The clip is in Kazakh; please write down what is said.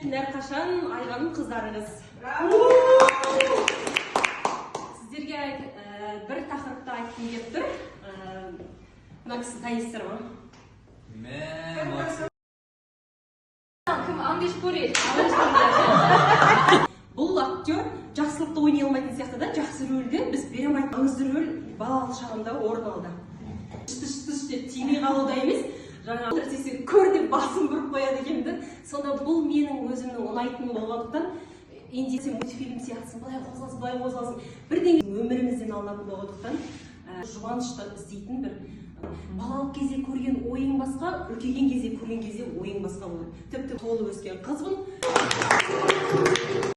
Мен әрқашан Айғаның қыздарыңыз. Сіздерге бір тақырыпты айтқым келіп тұр. Мына кісі танисыздар ма? Кім? Аңбеш Порет. Бұл актер жақсылықты ойнай алмайтын сияқты да, жақсы рөлде біз бере алмайтын маңызды рөл балалық шағымда орын алды. Тыш деп тимей қалуда емес, жаңа сесен көр деп басын бұрып қояды екенді. Сонда бұл менің өзімнің ұнайтыным болғандықтан, инде мультфильм сияқтысын, былай қозғалсын, бірден өмірімізден алынатын болғандықтан, жұбанышты іздейтін бір балалық кезде көрген ойың басқа, үлкейген кезде көрген кезде ойың басқа болады. Тіпті толып өскен қызбын.